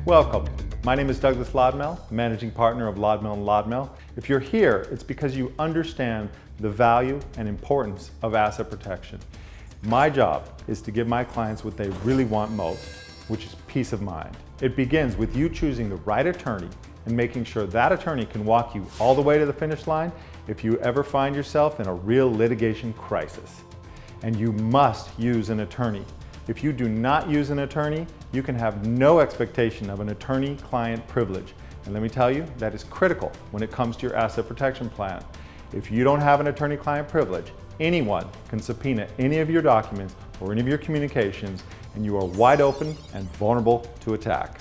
Welcome. My name is Douglas Lodmell, Managing Partner of Lodmell & Lodmell. If you're here, it's because you understand the value and importance of asset protection. My job is to give my clients what they really want most, which is peace of mind. It begins with you choosing the right attorney and making sure that attorney can walk you all the way to the finish line if you ever find yourself in a real litigation crisis. And you must use an attorney. If you do not use an attorney, you can have no expectation of an attorney-client privilege. And let me tell you, that is critical when it comes to your asset protection plan. If you don't have an attorney-client privilege, anyone can subpoena any of your documents or any of your communications, and you are wide open and vulnerable to attack.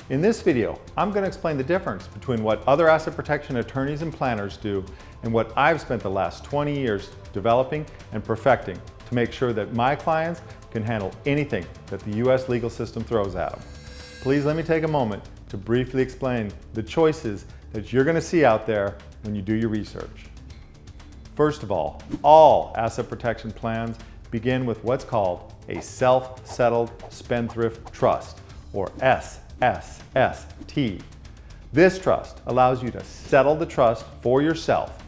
In this video, I'm going to explain the difference between what other asset protection attorneys and planners do and what I've spent the last 20 years developing and perfecting to make sure that my clients can handle anything that the U.S. legal system throws at them. Please let me take a moment to briefly explain the choices that you're going to see out there when you do your research. First of all asset protection plans begin with what's called a self-settled spendthrift trust, or SSST. This trust allows you to settle the trust for yourself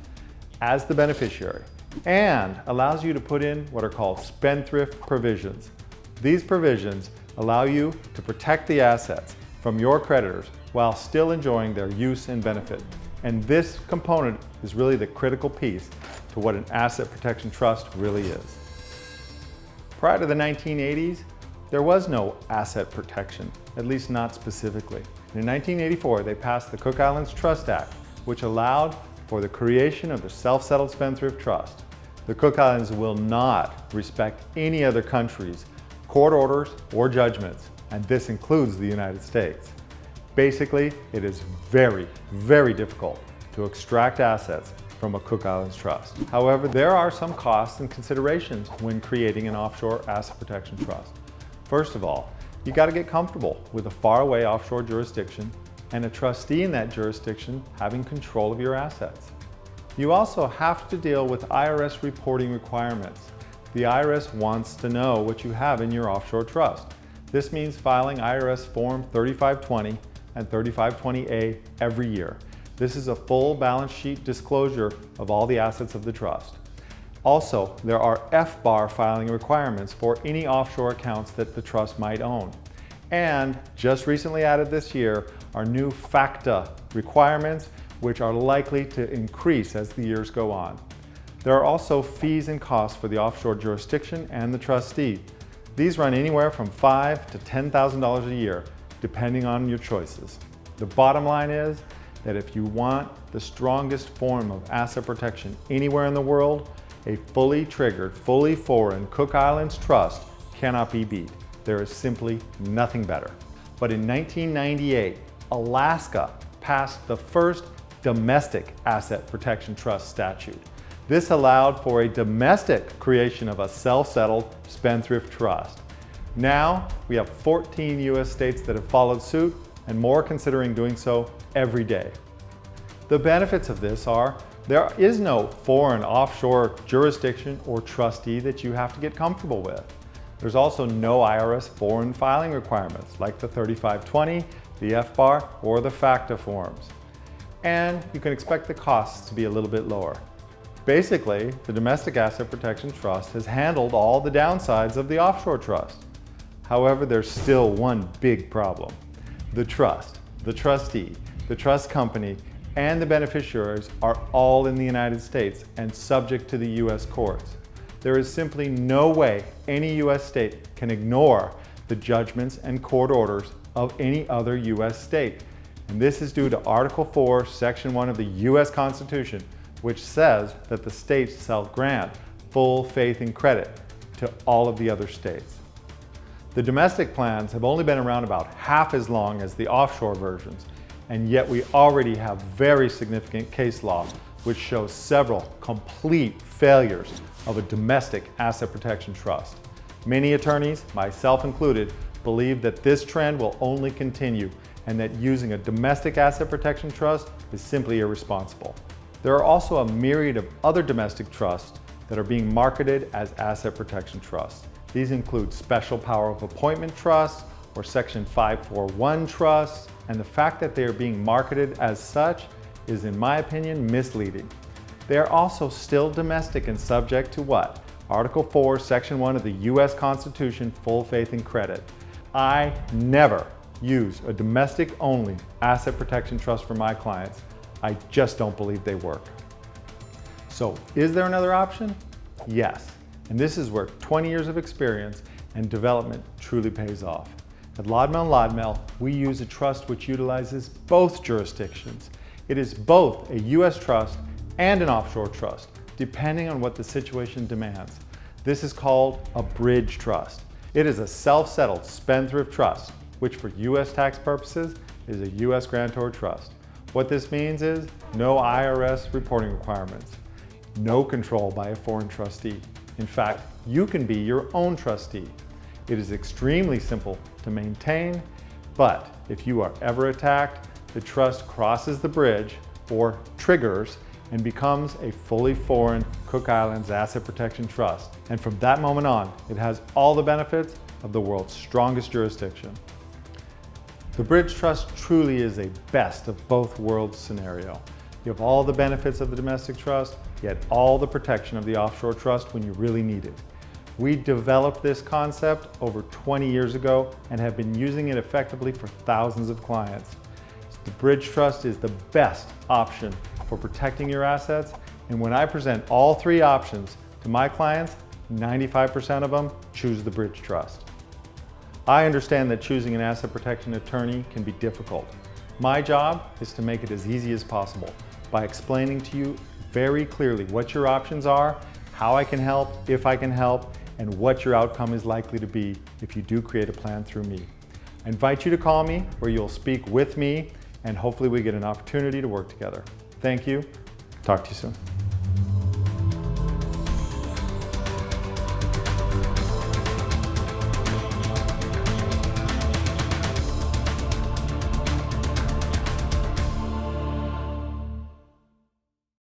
as the beneficiary and allows you to put in what are called spendthrift provisions. These provisions allow you to protect the assets from your creditors while still enjoying their use and benefit. And this component is really the critical piece to what an asset protection trust really is. Prior to the 1980s, there was no asset protection, at least not specifically. In 1984, they passed the Cook Islands Trust Act, which allowed for the creation of the self-settled spendthrift trust. The Cook Islands will not respect any other country's court orders or judgments, and this includes the United States. Basically, it is very, very difficult to extract assets from a Cook Islands trust. However, there are some costs and considerations when creating an offshore asset protection trust. First of all, you got to get comfortable with a faraway offshore jurisdiction and a trustee in that jurisdiction having control of your assets. You also have to deal with IRS reporting requirements. The IRS wants to know what you have in your offshore trust. This means filing IRS Form 3520 and 3520A every year. This is a full balance sheet disclosure of all the assets of the trust. Also, there are FBAR filing requirements for any offshore accounts that the trust might own. And just recently added this year are new FACTA requirements, which are likely to increase as the years go on. There are also fees and costs for the offshore jurisdiction and the trustee. These run anywhere from $5,000 to $10,000 a year, depending on your choices. The bottom line is that if you want the strongest form of asset protection anywhere in the world, a fully triggered, fully foreign Cook Islands trust cannot be beat. There is simply nothing better. But in 1998, Alaska passed the first domestic asset protection trust statute. This allowed for a domestic creation of a self-settled spendthrift trust. Now, we have 14 US states that have followed suit and more considering doing so every day. The benefits of this are there is no foreign offshore jurisdiction or trustee that you have to get comfortable with. There's also no IRS foreign filing requirements like the 3520, the FBAR, or the FACTA forms. And you can expect the costs to be a little bit lower. Basically, the Domestic Asset Protection Trust has handled all the downsides of the offshore trust. However, there's still one big problem. The trust, the trustee, the trust company, and the beneficiaries are all in the United States and subject to the US courts. There is simply no way any US state can ignore the judgments and court orders of any other US state. And this is due to Article 4, Section 1 of the US Constitution, which says that the states shall grant full faith and credit to all of the other states. The domestic plans have only been around about half as long as the offshore versions, and yet we already have very significant case law which shows several complete failures of a domestic asset protection trust. Many attorneys, myself included, believe that this trend will only continue and that using a domestic asset protection trust is simply irresponsible. There are also a myriad of other domestic trusts that are being marketed as asset protection trusts. These include special power of appointment trusts, or Section 541 trusts, and the fact that they are being marketed as such is, in my opinion, misleading. They are also still domestic and subject to what? Article 4, Section 1 of the U.S. Constitution, full faith and credit. I never use a domestic-only asset protection trust for my clients. I just don't believe they work. So, is there another option? Yes. And this is where 20 years of experience and development truly pays off. At Lodmell & Lodmell, we use a trust which utilizes both jurisdictions. It is both a U.S. trust and an offshore trust, depending on what the situation demands. This is called a bridge trust. It is a self-settled spendthrift trust, which for U.S. tax purposes is a U.S. grantor trust. What this means is no IRS reporting requirements, no control by a foreign trustee. In fact, you can be your own trustee. It is extremely simple to maintain, but if you are ever attacked, the trust crosses the bridge or triggers and becomes a fully foreign Cook Islands Asset Protection Trust. And from that moment on, it has all the benefits of the world's strongest jurisdiction. The Bridge Trust truly is a best of both worlds scenario. You have all the benefits of the domestic trust, yet all the protection of the offshore trust when you really need it. We developed this concept over 20 years ago and have been using it effectively for thousands of clients. The Bridge Trust is the best option for protecting your assets, and when I present all three options to my clients, 95% of them choose the Bridge Trust. I understand that choosing an asset protection attorney can be difficult. My job is to make it as easy as possible by explaining to you very clearly what your options are, how I can help, if I can help, and what your outcome is likely to be if you do create a plan through me. I invite you to call me where you'll speak with me and hopefully we get an opportunity to work together. Thank you. Talk to you soon.